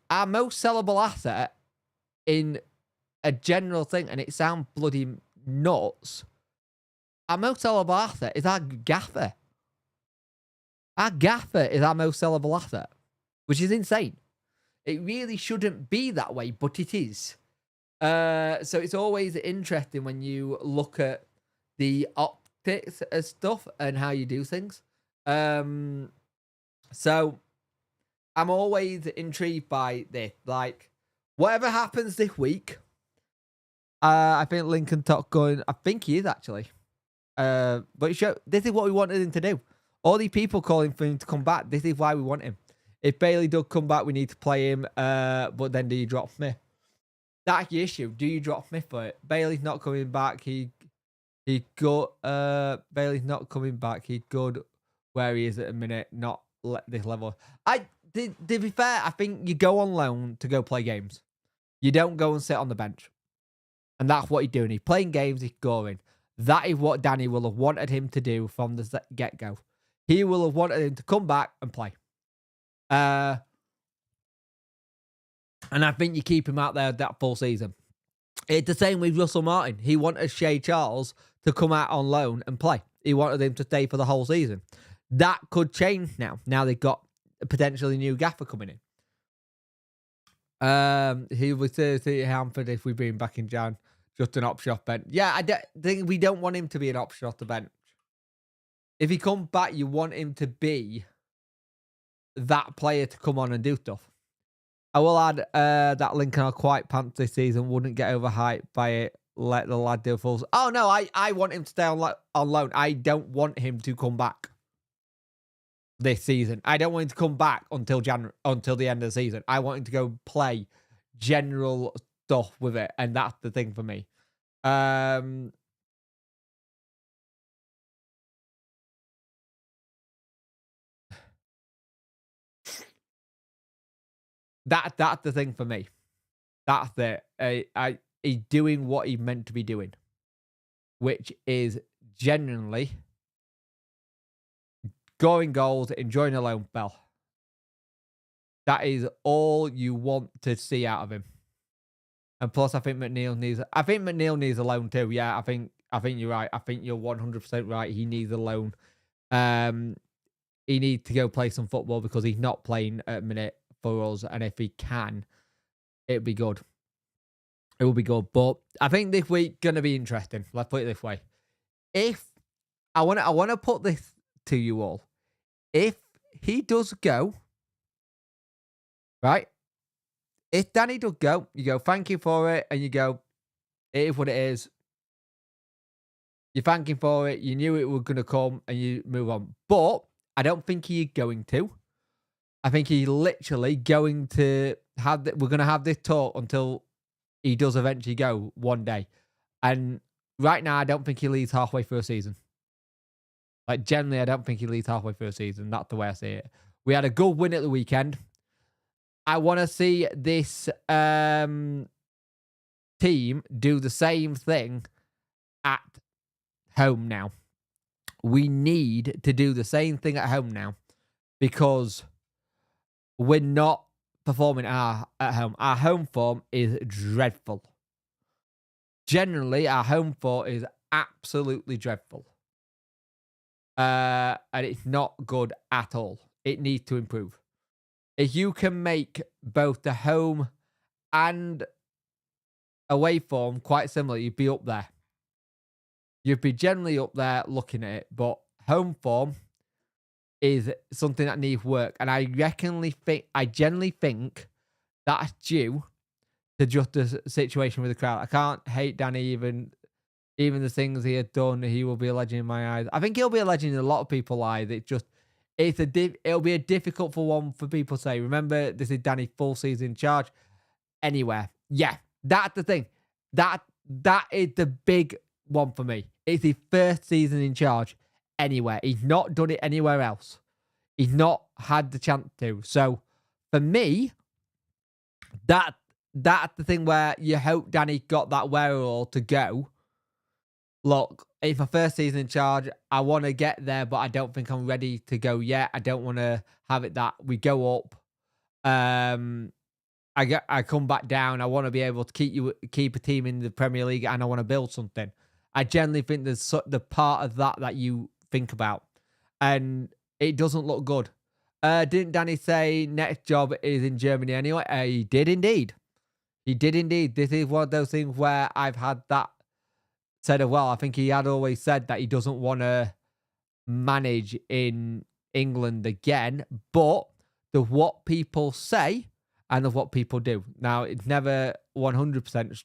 Our most sellable asset in a general thing, and it sounds bloody nuts. Our most sellable asset is our gaffer. Our gaffer is our most sellable asset, which is insane. It really shouldn't be that way, but it is. So it's always interesting when you look at the optics of stuff and how you do things. So I'm always intrigued by this. Like, whatever happens this week, I think Lincoln Top going, I think he is actually. But this is what we wanted him to do. All these people calling for him to come back. This is why we want him. If Bailey does come back, we need to play him. But then do you drop Smith? That's the issue. Do you drop Smith for it? Bailey's not coming back. Bailey's not coming back. He's good where he is at a minute. Not this level. To be fair, I think you go on loan to go play games. You don't go and sit on the bench. And that's what he's doing. He's playing games, he's scoring. That is what Danny will have wanted him to do from the get-go. He will have wanted him to come back and play. And I think you keep him out there that full season. It's the same with Russell Martin. He wanted Shea Charles to come out on loan and play. He wanted him to stay for the whole season. That could change now. Now they've got a potentially new gaffer coming in. He was to Hamford if we bring him back in Jan. Just an option off bench. Yeah, I think we don't want him to be an option off the bench. If he comes back, you want him to be that player to come on and do stuff. I will add that Lincoln are quite pants this season. Wouldn't get overhyped by it. Let the lad do fools. Oh, no, I want him to stay on loan. I don't want him to come back this season. I don't want him to come back until the end of the season. I want him to go play general stuff with it, and that's the thing for me. That's the thing for me. That's it. He's doing what he's meant to be doing, which is genuinely scoring goals, enjoying a loan spell. That is all you want to see out of him. And plus, I think McNeil needs a loan too. Yeah, I think you're right. I think you're 100% right. He needs a loan. He needs to go play some football because he's not playing at a minute for us. And if he can, it'd be good. It will be good. But I think this week gonna be interesting. Let's put it this way. If I wanna put this to you all. If he does go, right? If Danny does go, you go, thank you for it, and you go, it is what it is. You thank him for it, you knew it was gonna come, and you move on. But I don't think he's going to. I think he's literally going to have we're gonna have this talk until he does eventually go one day. And right now, I don't think he leaves halfway through a season. Like, generally, I don't think he leaves halfway through a season. That's the way I see it. We had a good win at the weekend. I want to see this team do the same thing at home now. We need to do the same thing at home now because we're not performing at home. Our home form is dreadful. Generally, our home form is absolutely dreadful. And it's not good at all. It needs to improve. If you can make both the home and away form quite similar, you'd be up there. You'd be generally up there looking at it. But home form is something that needs work. And I generally think that's due to just the situation with the crowd. I can't hate Danny even the things he had done. He will be a legend in my eyes. I think he'll be a legend in a lot of people's eyes. It'll be a difficult one for people to say. Remember, this is Danny's full season in charge. Anywhere, yeah, that's the thing. That is the big one for me. It's his first season in charge anywhere. He's not done it anywhere else. He's not had the chance to. So for me, that's the thing where you hope Danny got that wherewithal to go. Look, it's my first season in charge. I want to get there, but I don't think I'm ready to go yet. I don't want to have it that we go up. I come back down. I want to be able to keep a team in the Premier League, and I want to build something. I generally think there's the part of that you think about, and it doesn't look good. Didn't Danny say next job is in Germany anyway? He did indeed. He did indeed. This is one of those things where I've had that said as well. I think he had always said that he doesn't want to manage in England again, but the what people say and of what people do. Now, it's never 100%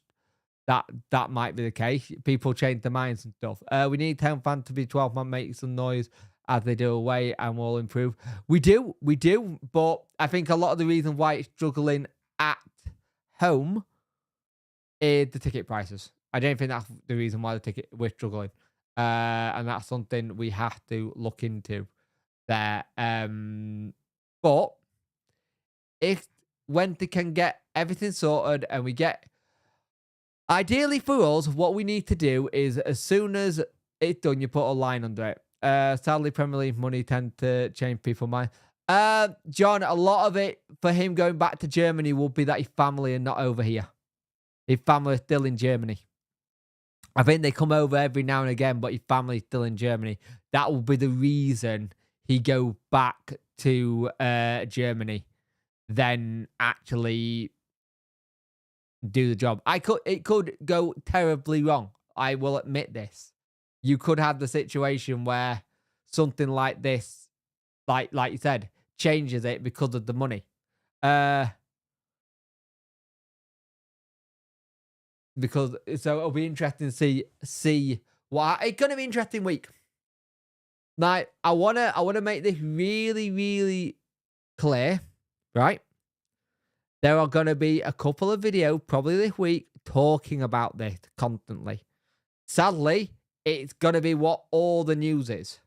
that might be the case. People change their minds and stuff. We need home fans to be 12 man, make some noise as they do away, and we'll improve. We do, but I think a lot of the reason why it's struggling at home is the ticket prices. I don't think that's the reason why we're struggling. And that's something we have to look into there. But when they can get everything sorted and we get Ideally for us, what we need to do is as soon as it's done, you put a line under it. Sadly, Premier League money tend to change people's mind. John, a lot of it for him going back to Germany will be that his family are not over here. His family is still in Germany. I think they come over every now and again, but his family's still in Germany. That will be the reason he go back to Germany, then actually do the job. It could go terribly wrong. I will admit this. You could have the situation where something like this, like you said, changes it because of the money. Because so it'll be interesting to see what it's gonna be an interesting week. Now, I wanna make this really, really clear, right? There are gonna be a couple of videos probably this week talking about this constantly. Sadly, it's gonna be what all the news is.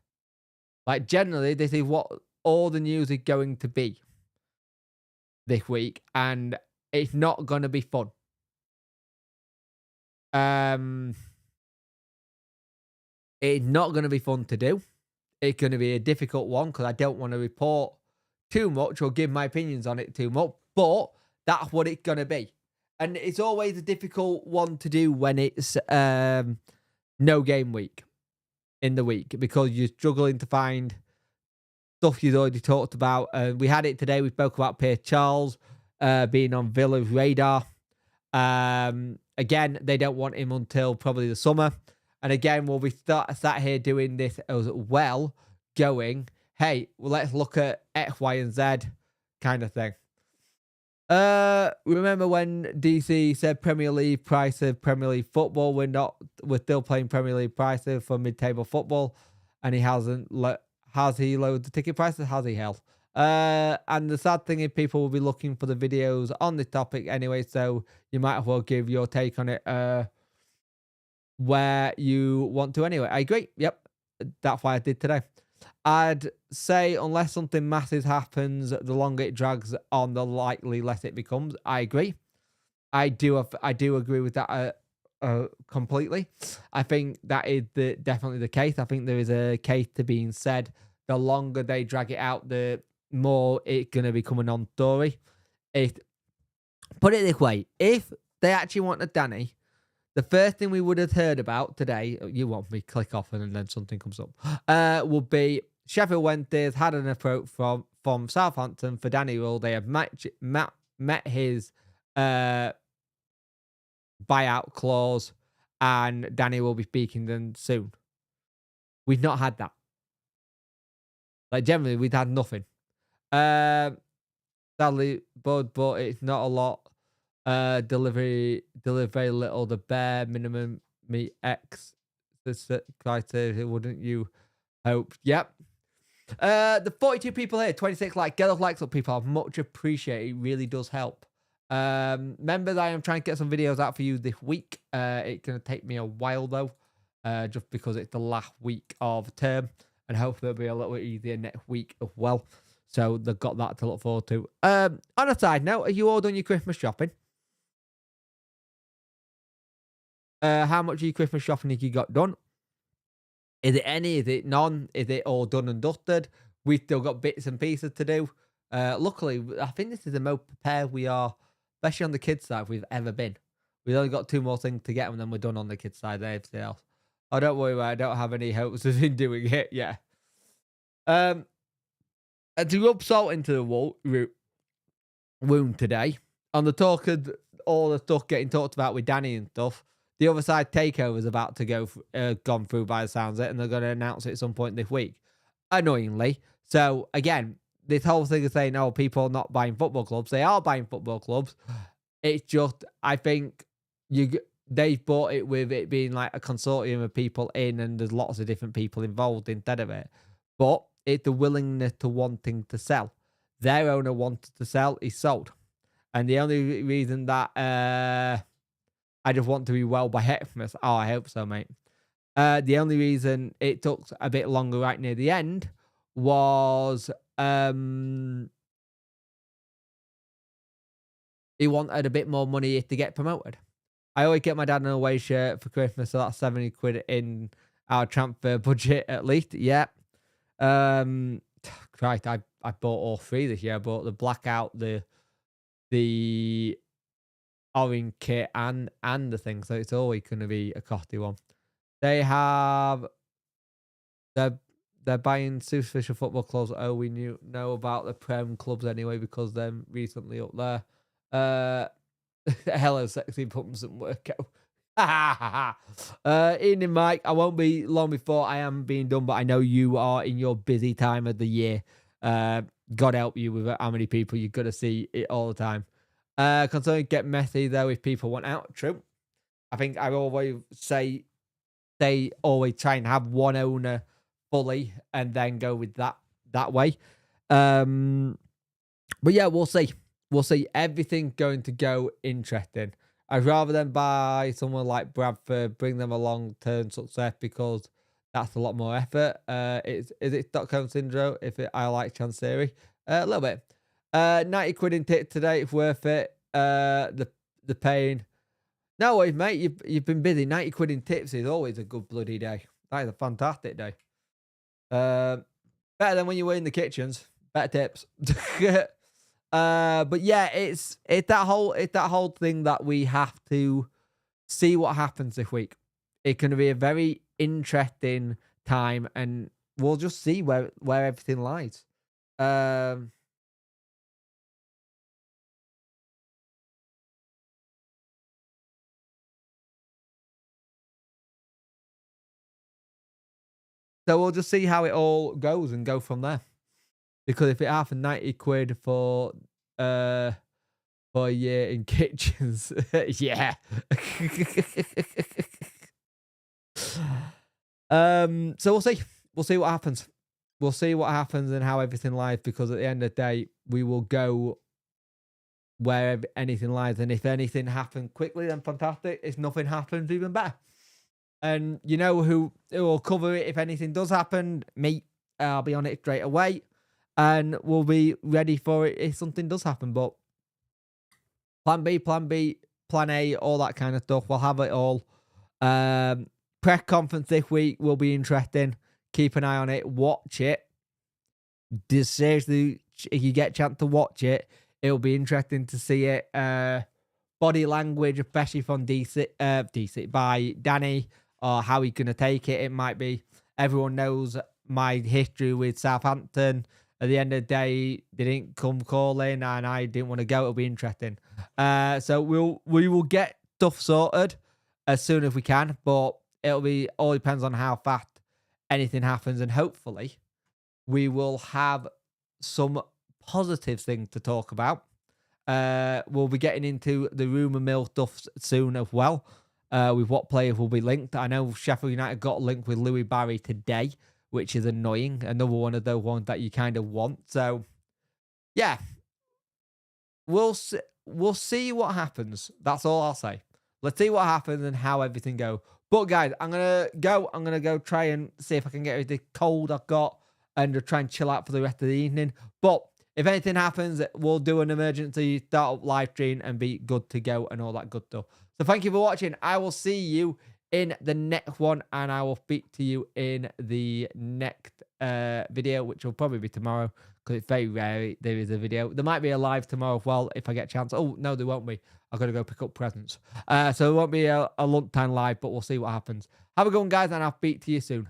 Like generally, this is what all the news is going to be this week, and it's not gonna be fun. It's not going to be fun to do. It's going to be a difficult one because I don't want to report too much or give my opinions on it too much, but that's what it's going to be. And it's always a difficult one to do when it's no game week in the week because you're struggling to find stuff you'd already talked about. We had it today. We spoke about Pierre Charles being on Villa's radar. Again, they don't want him until probably the summer. And again, we'll be sat here doing this as well, going, hey, well, let's look at X, Y, and Z kind of thing. Remember when DC said Premier League price of Premier League football? We're still playing Premier League prices for mid-table football, and he hasn't. Has he lowered the ticket prices? Has he hell? And the sad thing is people will be looking for the videos on this topic anyway, so you might as well give your take on it where you want to anyway. I agree. Yep. That's why I did today. I'd say unless something massive happens, the longer it drags on, the likely less it becomes. I agree. I do agree with that completely. I think that is definitely the case. I think there is a case to being said. The longer they drag it out, the more it's going to become a non-story. Put it this way, if they actually wanted Danny, the first thing we would have heard about today, you want me to click off and then something comes up, would be Sheffield Wednesday had an approach from Southampton for Danny Rule. They have met his buyout clause and Danny will be speaking to them soon. We've not had that. Like generally, we've had nothing. Sadly, but it's not a lot. Deliver very little. The bare minimum meet X. The criteria, wouldn't you hope? Yep. The 42 people here, 26 likes. Get those likes up, people. I much appreciate it. It really does help. Remember that I am trying to get some videos out for you this week. It's going to take me a while though, just because it's the last week of term. And hopefully it'll be a little bit easier next week as well. So they've got that to look forward to. On a side note, are you all done your Christmas shopping? How much of your Christmas shopping have you got done? Is it any? Is it none? Is it all done and dusted? We've still got bits and pieces to do. Luckily, I think this is the most prepared we are, especially on the kids' side, we've ever been. We've only got 2 more things to get and then we're done on the kids' side. Everything else. Oh, don't worry, I don't have any hopes of doing it yet. And to rub salt into the wound today, on the talk of all the stuff getting talked about with Danny and stuff, the other side takeover is about to gone through by the sounds of it, and they're going to announce it at some point this week. Annoyingly. So, again, this whole thing of saying, oh, people are not buying football clubs. They are buying football clubs. It's just, I think they've bought it with it being like a consortium of people in, and there's lots of different people involved instead of it. But it's the willingness to wanting to sell. Their owner wanted to sell, he sold. And the only reason that I just want to be well by Xmas, oh, I hope so, mate. The only reason it took a bit longer right near the end was he wanted a bit more money to get promoted. I always get my dad an away shirt for Christmas, so that's 70 quid in our transfer budget at least. Yeah. Christ, I bought all three this year. I bought the blackout, the orange kit, and the thing. So it's always going to be a costly one. They have they're buying superficial football clubs. Oh, we know about the Prem clubs anyway because they're recently up there. Hello, sexy pumps and workout. Ian and Mike, I won't be long before I am being done, but I know you are in your busy time of the year. God help you with how many people you're gonna see it all the time. Concerning get messy though if people want out. True. I think I always say they always try and have one owner fully and then go with that way. But yeah, we'll see. We'll see. Everything going to go interesting. I'd rather than buy someone like Bradford, bring them a long-term success because that's a lot more effort. Is it Stockholm Syndrome? I like Chancery? A little bit. 90 quid in tip today. It's worth it. The pain. No worries, mate. You've been busy. 90 quid in tips is always a good bloody day. That is a fantastic day. Better than when you were in the kitchens. Better tips. But yeah, it's that whole thing that we have to see what happens this week. It's going to be a very interesting time, and we'll just see where everything lies. So we'll just see how it all goes and go from there. Because if it happened 90 quid for a year in kitchens, yeah. So we'll see. We'll see what happens. We'll see what happens and how everything lies, because at the end of the day, we will go where anything lies. And if anything happened quickly, then fantastic. If nothing happens, even better. And you know who will cover it if anything does happen? Me. I'll be on it straight away. And we'll be ready for it if something does happen. But plan B, plan A, all that kind of stuff. We'll have it all. Press conference this week will be interesting. Keep an eye on it. Watch it. Seriously, if you get a chance to watch it, it'll be interesting to see it. Body language, especially from DC by Danny, or how he's going to take it. It might be, everyone knows my history with Southampton. At the end of the day, they didn't come calling and I didn't want to go. It'll be interesting. So we will get stuff sorted as soon as we can, but it'll be all depends on how fast anything happens, and hopefully we will have some positive things to talk about. We'll be getting into the rumour mill stuff soon as well, with what players will be linked. I know Sheffield United got linked with Louis Barry today, which is annoying. Another one of those ones that you kind of want. So, yeah, we'll see what happens. That's all I'll say. Let's see what happens and how everything goes. But guys, I'm gonna go try and see if I can get rid of the cold I've got and just try and chill out for the rest of the evening. But if anything happens, we'll do an emergency start up live stream and be good to go and all that good stuff. So thank you for watching. I will see you in the next one, and I will speak to you in the next video, which will probably be tomorrow, because it's very rare there is a video. There might be a live tomorrow as well if I get a chance. Oh, no, there won't be. I've got to go pick up presents. So it won't be a lunchtime live, but we'll see what happens. Have a good one, guys, and I'll speak to you soon.